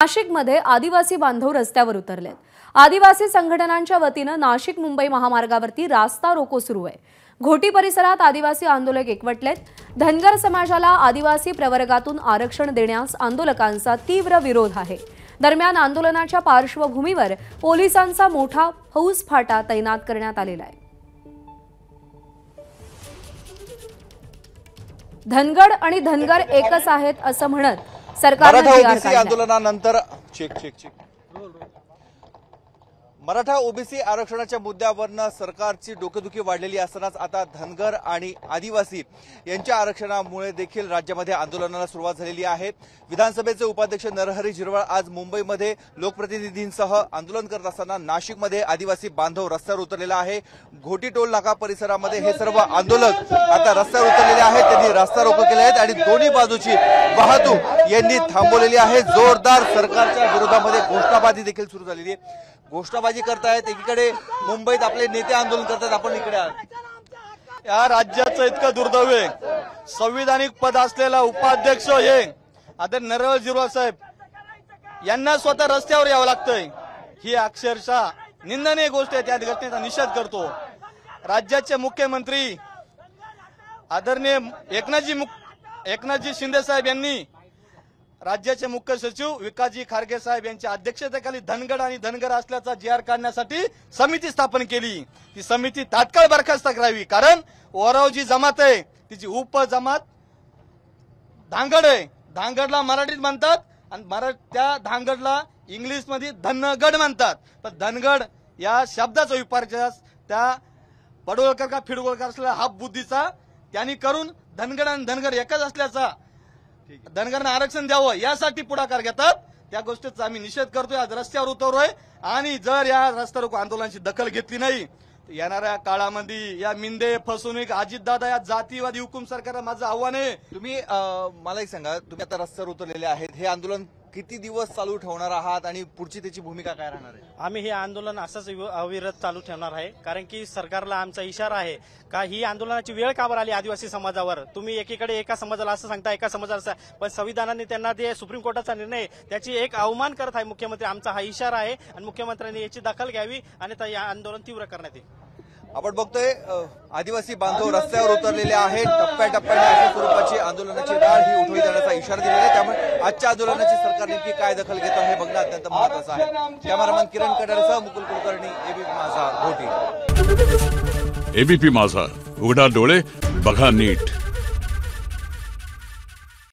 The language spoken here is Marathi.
नाशिकमध्ये आदिवासी बांधव रस्त्यावर उतरलेत। आदिवासी संघटनांच्या वतीने नाशिक मुंबई महामार्गावरती रास्ता रोको सुरू आहे। घोटी परिसरात आदिवासी आंदोलक एकवटलेत। धनगर समाजाला आदिवासी प्रवर्गातून आरक्षण देण्यास आंदोलकांचा तीव्र विरोध आहे। दरम्यान आंदोलनाच्या पार्श्वभूमीवर पोलिसांचा मोठा फौजफाटा तैनात करण्यात आलेला आहे। धनगड आणि धनगर एकच आहेत असं म्हणत सरकारने आंदोलनानंतर मराठा ओबीसी आरक्षणाच्या मुद्द्यावरनं सरकारची डोकेदुखी वाढलेली असतानाच आता धनगर आणि आदिवासी यांच्या आरक्षणामुळे देखील राज्यामध्ये आंदोलनाला सुरुवात झालेली आहे। विधानसभेचे उपाध्यक्ष नरहरी झिरवाळ आज मुंबईमध्ये लोकप्रतिनिधींसह आंदोलन करत असताना नाशिकमध्ये आदिवासी बांधव रस्त्यावर उतरलेला आहे। घोटी टोल नाका परिसरामध्ये हे सर्व आंदोलक आता रस्त्यावर उतरलेले आहेत। त्यांनी रस्ता रोको केले आहेत आणि दोन्ही बाजूची वाहतूक यांनी थांबवलेली आहे। जोरदार सरकारच्या विरोधामध्ये घोषणाबाजी देखील सुरू झालेली आहे। घोषणाबाजी करतायत, एकीकडे मुंबईत आपले नेते आंदोलन करतात। आपण इकडे या राज्याचं इतकं दुर्दैव आहे, संविधानिक पद असलेला उपाध्यक्ष हे आता नरहरी झिरवाळ साहेब यांना स्वतः रस्त्यावर यावं लागतंय। ही अक्षरशः निंदनीय गोष्ट आहे। त्या घटनेचा निषेध करतो। राज्याचे मुख्यमंत्री आदरणीय एकनाथजी शिंदे साहेब यांनी राज्याचे मुख्य सचिव विकासजी खारगे साहेब यांच्या अध्यक्षतेखाली धनगड आणि धनगर असल्याचा जी.आर. काढण्यासाठी समिती स्थापन केली। ती समिती तात्काळ बरखास्त करावी, कारण ओराव जी जमात आहे तिची उपजमात धांगड आहे। धांगडला मराठीत म्हणतात आणि त्या धांगडला इंग्लिश मध्ये धनगड म्हणतात। पण धनगड या शब्दाचा विचार त्या पडवळकर का फिडवळकर असलेला हाफ बुद्धीचा त्यांनी करून धनगड आणि धनगर एकच असल्याचा धनगरांना आरक्षण द्यावं यासाठी पुढाकार घेतात। त्या गोष्टीचा आम्ही निषेध करतोय। आज रस्त्यावर उतरलोय आणि जर या रस्ता रोको आंदोलनाची दखल घेतली नाही येणाऱ्या काळामध्ये या मिंदे फसवणूक अजितदादा या जातीवादी हुकुम सरकारला माझं आव्हान आहे। तुम्ही मला एक सांगा, तुम्ही आता रस्त्यावर उतरलेले आहेत, हे आंदोलन किती दिवस चालू ठेवणार आहात आणि पुढची त्याची भूमिका काय राहणार आहे? आम्ही हे आंदोलन असंच अविरत चालू ठेवणार आहे, कारण की सरकारला आमचा इशारा आहे का ही आंदोलनाची वेळ का बरं आली आदिवासी समाजावर। तुम्ही एकीकडे एका समाजाला असं सांगता, एका समाजाला, पण संविधानाने त्यांना ते सुप्रीम कोर्टाचा निर्णय त्याची एक अवमान करत आहे मुख्यमंत्री। आमचा हा इशारा आहे आणि मुख्यमंत्र्यांनी याची दखल घ्यावी आणि आंदोलन तीव्र करण्यात येईल। आपण बघतोय आदिवासी बांधव रस्त्यावर उतरलेले आहेत। टप्प्याटप्प्याने अशा स्वरूपाची आंदोलनाची डाळ ही उठवली जाण्याचा इशारा दिलेला आहे। त्यामुळे आजच्या आंदोलनाची सरकार नेमकी काय दखल घेतं हे बघणं अत्यंत महत्त्वाचं आहे। कॅमेरामॅन किरण कटारेसह मुकुल कुलकर्णी, एबीपी माझा, घोटी। एबीपी माझा, उघडा डोळे बघा नीट।